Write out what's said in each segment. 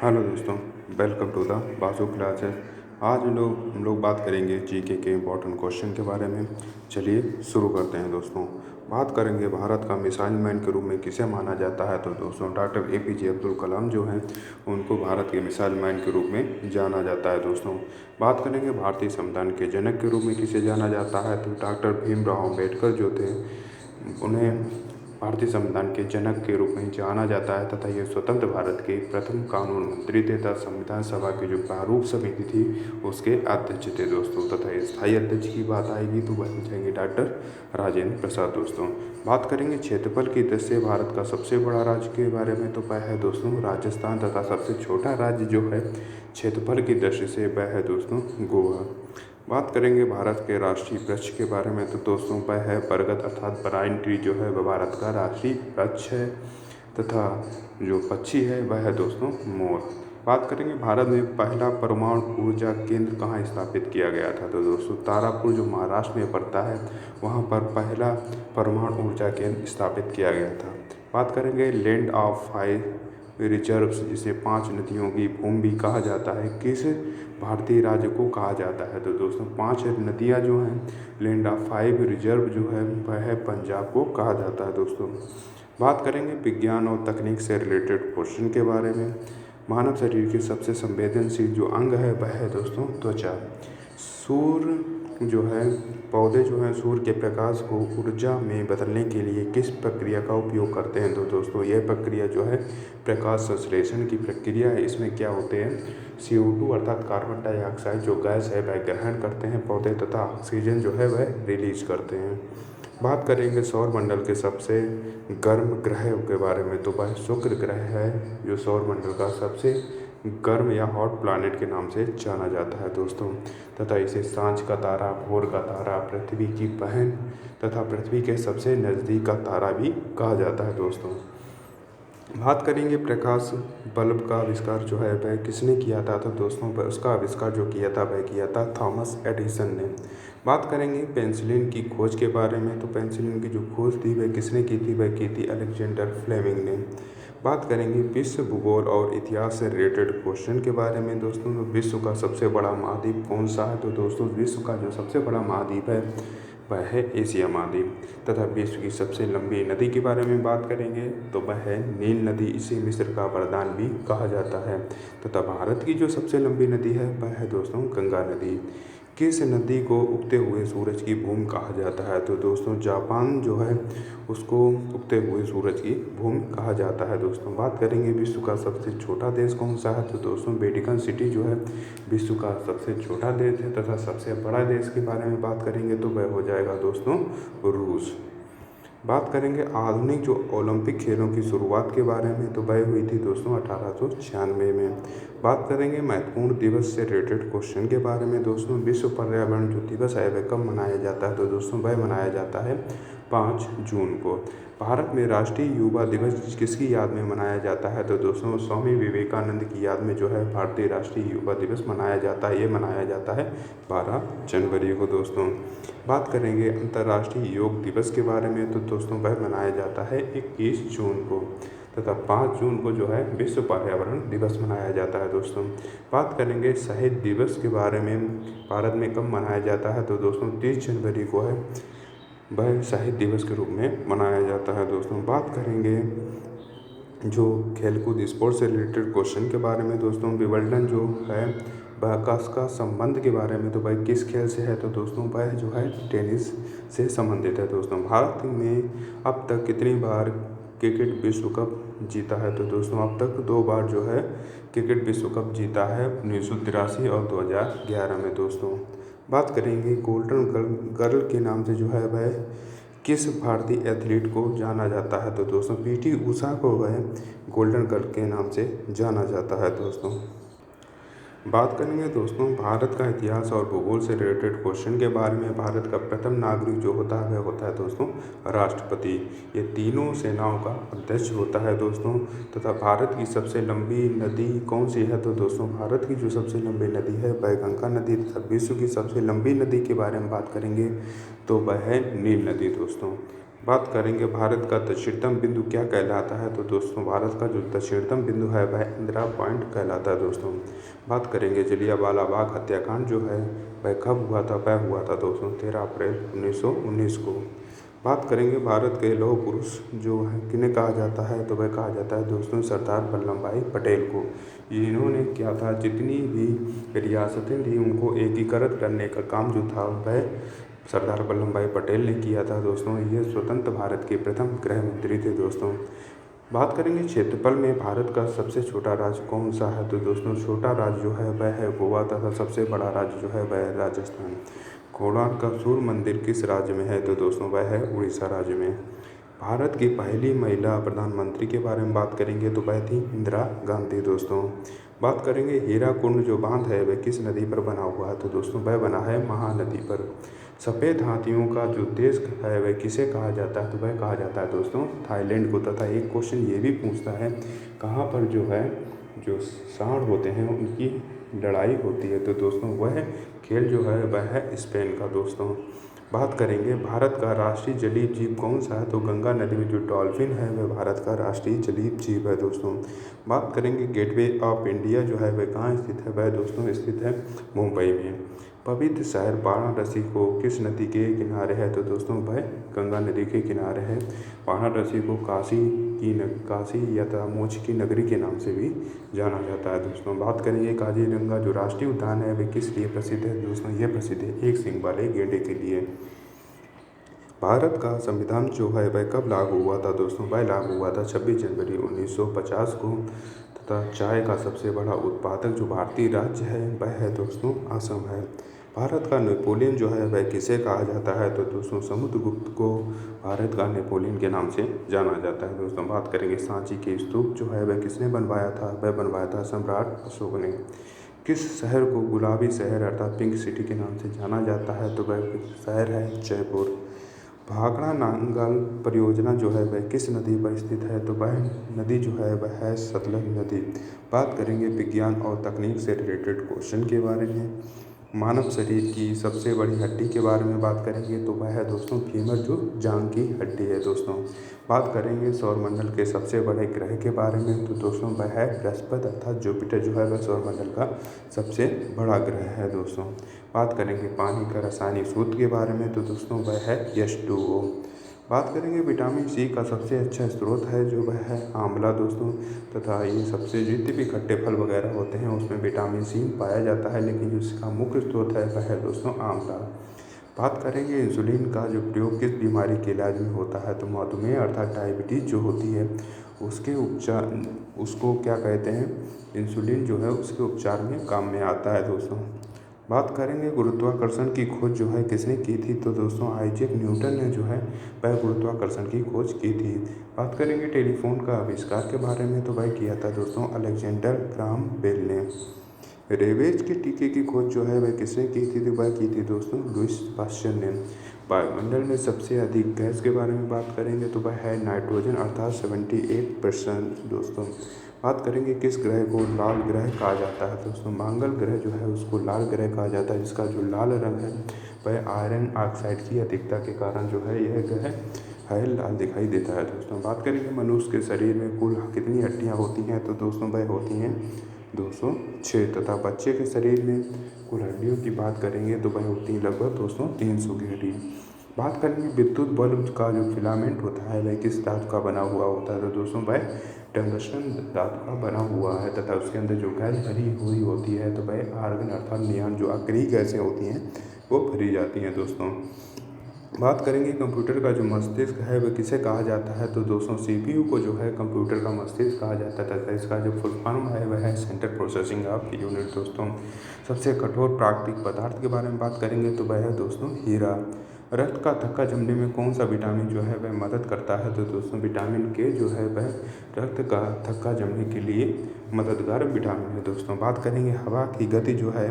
Hello दोस्तों, welcome to the Basu classes. आज हम लोग बात करेंगे जीके के इम्पोर्टेंट क्वेश्चन के बारे में। चलिए शुरू करते हैं दोस्तों। बात करेंगे भारत का मिसाइल मैन के रूप में किसे माना जाता है। तो दोस्तों डॉक्टर एपीजे अब्दुल कलाम जो हैं उनको भारत के मिसाइल मैन के रूप में जाना जाता है दोस्तों। बात करेंगे भारतीय संविधान के जनक के रूप में किसे जाना जाता है। तो डॉक्टर भीमराव अम्बेडकर जो थे उन्हें भारतीय संविधान के जनक के रूप में जाना जाता है तथा ये स्वतंत्र भारत के प्रथम कानून मंत्री तथा संविधान सभा की जो प्रारूप समिति थी उसके अध्यक्ष थे दोस्तों। तथा स्थायी अध्यक्ष की बात आएगी तो वह जाएंगे डॉक्टर राजेंद्र प्रसाद दोस्तों। बात करेंगे क्षेत्रफल की दृष्टि से भारत का सबसे बड़ा राज्य के बारे में तो वह है दोस्तों राजस्थान तथा सबसे छोटा राज्य जो है क्षेत्रफल की दृष्टि से वह है दोस्तों गोवा। बात करेंगे भारत के राष्ट्रीय वृक्ष के बारे में तो दोस्तों वह है बरगद अर्थात पराइन ट्री जो है वह भारत का राष्ट्रीय वृक्ष है तथा जो पक्षी है वह है दोस्तों मोर। बात करेंगे भारत में पहला परमाणु ऊर्जा केंद्र कहाँ स्थापित किया गया था। तो दोस्तों तारापुर जो महाराष्ट्र में पड़ता है वहाँ पर पहला परमाणु ऊर्जा केंद्र स्थापित किया गया था। बात करेंगे लैंड ऑफ फाइव रिजर्व्स जिसे 5 नदियों की भूमि भी कहा जाता है किस भारतीय राज्य को कहा जाता है। तो दोस्तों 5 नदियाँ जो हैं लैंड ऑफ फाइव रिजर्व जो है वह पंजाब को कहा जाता है दोस्तों। बात करेंगे विज्ञान और तकनीक से रिलेटेड क्वेश्चन के बारे में। मानव शरीर के सबसे संवेदनशील जो अंग है वह है दोस्तों त्वचा। सूर्य जो है पौधे जो हैं सूर्य के प्रकाश को ऊर्जा में बदलने के लिए किस प्रक्रिया का उपयोग करते हैं। तो दोस्तों यह प्रक्रिया जो है प्रकाश संश्लेषण की प्रक्रिया है। इसमें क्या होते हैं CO2 अर्थात कार्बन डाइऑक्साइड जो गैस है वह ग्रहण करते हैं पौधे तथा ऑक्सीजन जो है वह रिलीज करते हैं। बात करेंगे सौर मंडल के सबसे गर्म ग्रह के बारे में तो वह शुक्र ग्रह है जो सौर मंडल का सबसे गर्म या हॉट प्लैनेट के नाम से जाना जाता है दोस्तों। तथा इसे सांझ का तारा, भोर का तारा, पृथ्वी की बहन तथा पृथ्वी के सबसे नज़दीक का तारा भी कहा जाता है दोस्तों। बात करेंगे प्रकाश बल्ब का आविष्कार जो है वह किसने किया था। तो दोस्तों उसका आविष्कार जो किया था वह किया था थॉमस एडिसन ने। बात करेंगे पेंसिलिन की खोज के बारे में तो पेंसिलिन की जो खोज थी वह किसने की थी, वह की थी अलेक्जेंडर फ्लेमिंग ने। बात करेंगे विश्व भूगोल और इतिहास से रिलेटेड क्वेश्चन के बारे में दोस्तों। तो विश्व का सबसे बड़ा महाद्वीप कौन सा है। तो दोस्तों विश्व का जो सबसे बड़ा महाद्वीप है वह है एशिया महाद्वीप। तथा विश्व की सबसे लंबी नदी के बारे में बात करेंगे तो वह है नील नदी, इसे मिस्र का वरदान भी कहा जाता है। तथा भारत की जो सबसे लंबी नदी है वह है दोस्तों गंगा नदी। किस नदी को उगते हुए सूरज की भूमि कहा जाता है। तो दोस्तों जापान जो है उसको उगते हुए सूरज की भूमि कहा जाता है दोस्तों। बात करेंगे विश्व का सबसे छोटा देश कौन सा है। तो दोस्तों वेटिकन सिटी जो है विश्व का सबसे छोटा देश है। तथा सबसे बड़ा देश के बारे में बात करेंगे तो वह हो जाएगा दोस्तों रूस। बात करेंगे आधुनिक जो ओलंपिक खेलों की शुरुआत के बारे में तो वह हुई थी दोस्तों 1896 में। बात करेंगे महत्वपूर्ण दिवस से रिलेटेड क्वेश्चन के बारे में दोस्तों। विश्व पर्यावरण जो दिवस है वह कब मनाया जाता है। तो दोस्तों वह मनाया जाता है 5 जून को। भारत में राष्ट्रीय युवा दिवस किसकी याद में मनाया जाता है। तो दोस्तों स्वामी विवेकानंद की याद में जो है भारतीय राष्ट्रीय युवा दिवस मनाया जाता है। ये मनाया जाता है 12 जनवरी को दोस्तों। बात करेंगे अंतर्राष्ट्रीय योग दिवस के बारे में तो दोस्तों वह मनाया जाता है 21 जून को। तथा 5 जून को जो है विश्व पर्यावरण दिवस मनाया जाता है दोस्तों। बात करेंगे शहीद दिवस के बारे में भारत में कब मनाया जाता है। तो दोस्तों 30 जनवरी को है वह शहीद दिवस के रूप में मनाया जाता है दोस्तों। बात करेंगे जो खेलकूद स्पोर्ट्स से रिलेटेड क्वेश्चन के बारे में दोस्तों। विंबलडन जो है वह का संबंध के बारे में तो वह किस खेल से है। तो दोस्तों वह जो है टेनिस से संबंधित है दोस्तों। भारत में अब तक कितनी बार क्रिकेट विश्व कप जीता है। तो दोस्तों अब तक 2 बार जो है क्रिकेट विश्व कप जीता है 1983 और 2011 में दोस्तों। बात करेंगे गोल्डन गर्ल के नाम से जो है वह किस भारतीय एथलीट को जाना जाता है। तो दोस्तों PT उषा को वह गोल्डन गर्ल के नाम से जाना जाता है दोस्तों। बात करेंगे दोस्तों भारत का इतिहास और भूगोल से रिलेटेड क्वेश्चन के बारे में। भारत का प्रथम नागरिक जो होता है वह होता है दोस्तों राष्ट्रपति। ये तीनों सेनाओं का अध्यक्ष होता है दोस्तों। तथा भारत की सबसे लंबी नदी कौन सी है। तो दोस्तों भारत की जो सबसे लंबी नदी है वह गंगा नदी। तथा विश्व की सबसे लंबी नदी के बारे में बात करेंगे तो वह है नील नदी दोस्तों। बात करेंगे भारत का दक्षिणतम बिंदु क्या कहलाता है, तो दोस्तों भारत का जो दक्षिणतम बिंदु है वह इंदिरा पॉइंट कहलाता है दोस्तों। बात करेंगे जलियांवाला बाग हत्याकांड जो है वह कब हुआ था, वह हुआ था दोस्तों 13 अप्रैल 1919 को। बात करेंगे भारत के लौह पुरुष जो है किन्हें कहा जाता है, तो वह कहा जाता है दोस्तों सरदार वल्लभ भाई पटेल को। इन्होंने क्या था, जितनी भी रियासतें थी उनको एकीकृत करने का काम जो था वह सरदार वल्लभ भाई पटेल ने किया था दोस्तों। ये स्वतंत्र भारत के प्रथम गृह मंत्री थे दोस्तों। बात करेंगे क्षेत्रफल में भारत का सबसे छोटा राज्य कौन सा है, तो दोस्तों छोटा राज्य जो है वह है गोवा तथा सबसे बड़ा राज्य जो है वह है राजस्थान। कोणार्क का सूर्य मंदिर किस राज्य में है, तो दोस्तों वह है उड़ीसा राज्य में। भारत की पहली महिला प्रधानमंत्री के बारे में बात करेंगे तो वह थी इंदिरा गांधी दोस्तों। बात करेंगे हीराकुंड जो बांध है वह किस नदी पर बना हुआ है, तो दोस्तों वह बना है महानदी पर। सफ़ेद हाथियों का जो देश है वह किसे कहा जाता है, तो वह कहा जाता है दोस्तों थाईलैंड को। तथा एक क्वेश्चन ये भी पूछता है कहाँ पर जो है जो सांड होते हैं उनकी लड़ाई होती है, तो दोस्तों वह खेल जो है वह है स्पेन का दोस्तों। बात करेंगे भारत का राष्ट्रीय जलीय जीव कौन सा है, तो गंगा नदी में जो डॉल्फिन है वह भारत का राष्ट्रीय जलीय जीव है दोस्तों। बात करेंगे गेटवे ऑफ इंडिया जो है वह कहाँ स्थित है, वह दोस्तों स्थित है मुंबई में। पवित्र शहर वाराणसी को किस नदी के किनारे है, तो दोस्तों वह गंगा नदी के किनारे है। वाराणसी को काशी या मोक्ष की नगरी के नाम से भी जाना जाता है दोस्तों। बात करेंगे काजीरंगा जो राष्ट्रीय उद्यान है वह किस लिए प्रसिद्ध है, दोस्तों ये प्रसिद्ध है एक सींग वाले गैंडे के लिए। भारत का संविधान जो है वह कब लागू हुआ था, दोस्तों वह लागू हुआ था 26 जनवरी 1950 को। तथा चाय का सबसे बड़ा उत्पादक जो भारतीय राज्य है वह है दोस्तों असम है। भारत का नेपोलियन जो है वह किसे कहा जाता है, तो दोस्तों समुद्रगुप्त को भारत का नेपोलियन के नाम से जाना जाता है दोस्तों। बात करेंगे सांची के स्तूप जो है वह किसने बनवाया था, वह बनवाया था सम्राट अशोक ने। किस शहर को गुलाबी शहर अर्थात पिंक सिटी के नाम से जाना जाता है, तो वह शहर है जयपुर। भाखड़ा नांगल परियोजना जो है वह किस नदी पर स्थित है, तो वह नदी जो है वह है सतलज नदी। बात करेंगे विज्ञान और तकनीक से रिलेटेड क्वेश्चन के बारे में। मानव शरीर की सबसे बड़ी हड्डी के बारे में बात करेंगे तो वह है दोस्तों फीमर जो जांघ की हड्डी है दोस्तों। बात करेंगे सौरमंडल के सबसे बड़े ग्रह के बारे में, तो दोस्तों वह है बृहस्पति अर्थात जुपिटर जो है वह सौरमंडल का सबसे बड़ा ग्रह है दोस्तों। बात करेंगे पानी का रासायनिक सूत्र के बारे में, तो दोस्तों वह है H2O। बात करेंगे विटामिन सी का सबसे अच्छा स्रोत है जो वह है आंवला दोस्तों। तथा ये सबसे जितने भी खट्टे फल वगैरह होते हैं उसमें विटामिन सी पाया जाता है, लेकिन जो इसका मुख्य स्रोत है वह है दोस्तों आंवला। बात करेंगे इंसुलिन का जो प्रयोग किस बीमारी के इलाज में होता है, तो मधुमेह अर्थात डायबिटीज़ जो होती है उसके उपचार उसको क्या कहते हैं, इंसुलिन जो है उसके उपचार में काम में आता है दोस्तों। बात करेंगे गुरुत्वाकर्षण की खोज जो है किसने की थी, तो दोस्तों आइजैक न्यूटन ने जो है वह गुरुत्वाकर्षण की खोज की थी। बात करेंगे टेलीफोन का आविष्कार के बारे में, तो वह किया था दोस्तों अलेक्जेंडर ग्राहम बेल ने। रेबीज के टीके की खोज जो है वह किसने की थी, तो वह की थी दोस्तों लुईस पास्चर ने। वायुमंडल में सबसे अधिक गैस के बारे में बात करेंगे तो वह है नाइट्रोजन अर्थात 78% दोस्तों। बात करेंगे किस ग्रह को लाल ग्रह कहा जाता है, दोस्तों मंगल ग्रह जो है उसको लाल ग्रह कहा जाता है, जिसका जो लाल रंग है वह आयरन ऑक्साइड की अधिकता के कारण जो है यह ग्रह है लाल दिखाई देता है दोस्तों। बात करेंगे मनुष्य के शरीर में कुल कितनी हड्डियाँ होती हैं, तो दोस्तों वह होती हैं 206। तथा बच्चे के शरीर में कुल हड्डियों की बात करेंगे तो वह होती है लगभग दोस्तों 300 की हड्डी। बात करेंगे विद्युत बल्ब का जो फिलामेंट होता है वह किस धातु का बना हुआ होता है, तो दोस्तों वह टंगस्टन धातु का बना हुआ है। तथा उसके अंदर जो गैस भरी हुई होती है तो वह आर्गन अर्थात नियॉन जो अक्रिय गैसें होती हैं वो भरी जाती हैं दोस्तों। बात करेंगे कंप्यूटर का जो मस्तिष्क है वह किसे कहा जाता है, तो दोस्तों CPU को जो है कंप्यूटर का मस्तिष्क कहा जाता है। तथा इसका जो फुल फॉर्म है वह है सेंट्रल प्रोसेसिंग ऑफ यूनिट दोस्तों। सबसे कठोर प्राकृतिक पदार्थ के बारे में बात करेंगे तो वह है दोस्तों हीरा। रक्त का थक्का जमने में कौन सा विटामिन जो है वह मदद करता है, तो दोस्तों विटामिन के जो है वह रक्त का थक्का जमने के लिए मददगार विटामिन है दोस्तों। बात करेंगे हवा की गति जो है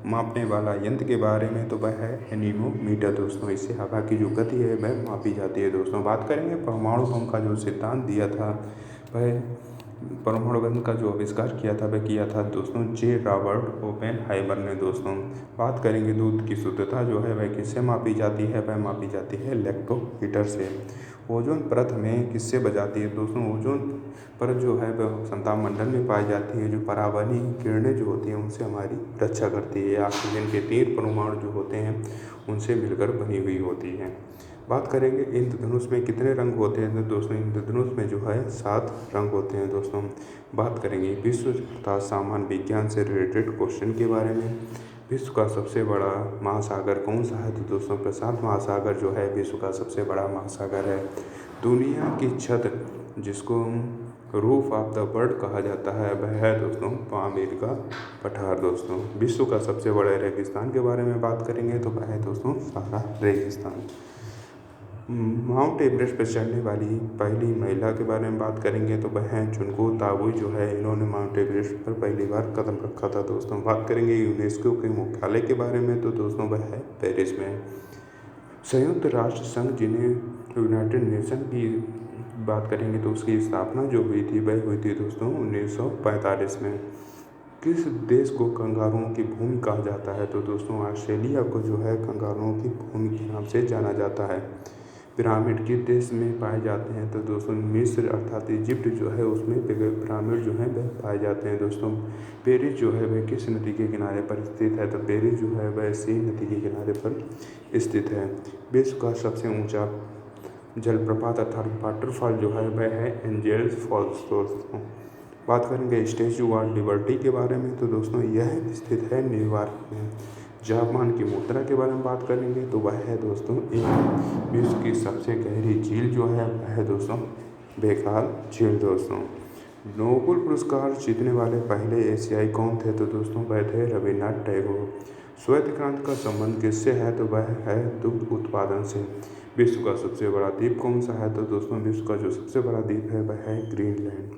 मापने वाला यंत्र के बारे में, तो वह है एनीमोमीटर दोस्तों। इससे हवा की जो गति है वह मापी जाती है दोस्तों। बात करेंगे परमाणु बम का जो सिद्धांत दिया था वह परमाणु बम का जो आविष्कार किया था वह किया था दोस्तों जे रॉबर्ट ओपेनहाइमर ने दोस्तों। बात करेंगे दूध की शुद्धता जो है वह किससे मापी जाती है, वह मापी जाती है इलेक्ट्रोमीटर से। ओजोन परत हमें किससे बचाती है दोस्तों? ओजोन परत जो है वह समताप मंडल में पाई जाती है, जो पराबैंगनी किरणें जो होती हैं उनसे हमारी रक्षा करती है। ऑक्सीजन के 3 परमाणु जो होते हैं उनसे मिलकर बनी हुई होती है। बात करेंगे इंद्रधनुष में कितने रंग होते हैं तो दोस्तों इंद्रधनुष में जो है 7 रंग होते हैं दोस्तों। बात करेंगे विश्व तथा सामान्य विज्ञान से रिलेटेड क्वेश्चन के बारे में। विश्व का सबसे बड़ा महासागर कौन सा है तो दोस्तों प्रशांत महासागर जो है विश्व का सबसे बड़ा महासागर है। दुनिया की छत जिसको रूफ ऑफ द वर्ल्ड कहा जाता है वह है दोस्तों पामीर का पठार दोस्तों। विश्व का सबसे बड़े रेगिस्तान के बारे में बात करेंगे तो वह है दोस्तों सहारा रेगिस्तान। माउंट एवरेस्ट पर चढ़ने वाली पहली महिला के बारे में बात करेंगे तो वह है जुनको ताबुई जो है इन्होंने माउंट एवरेस्ट पर पहली बार कदम रखा था दोस्तों। बात करेंगे यूनेस्को के मुख्यालय के बारे में तो दोस्तों वह है पेरिस में। संयुक्त राष्ट्र संघ जिन्हें यूनाइटेड नेशन की बात करेंगे तो उसकी स्थापना जो हुई थी वह हुई थी दोस्तों 1945 में। किस देश को कंगारुओं की भूमि कहा जाता है तो दोस्तों ऑस्ट्रेलिया को जो है कंगारुओं की भूमि के नाम से जाना जाता है। पिरामिड किस देश में पाए जाते हैं तो दोस्तों मिस्र अर्थात इजिप्ट जो है उसमें पिरामिड जो है वह पाए जाते हैं दोस्तों। पेरिस जो है वह किस नदी के किनारे पर स्थित है तो पेरिस जो है वह सीन नदी के किनारे पर स्थित है। विश्व का सबसे ऊंचा जलप्रपात अर्थात वाटरफॉल जो है वह है एंजल्स फॉल्स दोस्तों। बात करेंगे स्टैचू ऑफ लिबर्टी के बारे में तो दोस्तों यह स्थित है न्यूयॉर्क में। जापान की मुद्रा के बारे में बात करेंगे तो वह है दोस्तों एक विश्व की सबसे गहरी झील जो है वह है दोस्तों बेकाल झील दोस्तों। नोबेल पुरस्कार जीतने वाले पहले एशियाई कौन थे तो दोस्तों वह थे रविन्द्रनाथ टैगोर। श्वेत क्रांति का संबंध किससे है तो वह है दुग्ध उत्पादन से। विश्व का सबसे बड़ा द्वीप कौन सा है तो दोस्तों विश्व का जो सबसे बड़ा द्वीप है वह है ग्रीनलैंड।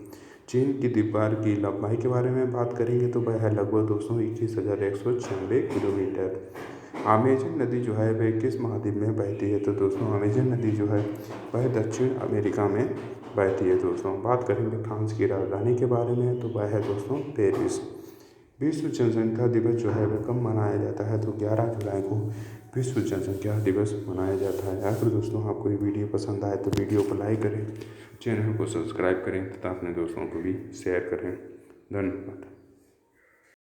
चीन की दीवार की लंबाई के बारे में बात करेंगे तो वह है लगभग दोस्तों 21,196 किलोमीटर। अमेजन नदी जो है वह किस महाद्वीप में बहती है तो दोस्तों अमेजन नदी जो है वह दक्षिण अमेरिका में बहती है दोस्तों। बात करेंगे फ्रांस की राजधानी के बारे में तो वह है दोस्तों पेरिस। विश्व जनसंख्या दिवस जो है वह कब मनाया जाता है तो 11 जुलाई को विश्व जनसंख्या दिवस मनाया जाता है। अगर दोस्तों आपको ये वीडियो पसंद आए तो वीडियो को लाइक करें, चैनल को सब्सक्राइब करें तथा अपने दोस्तों को भी शेयर करें। धन्यवाद।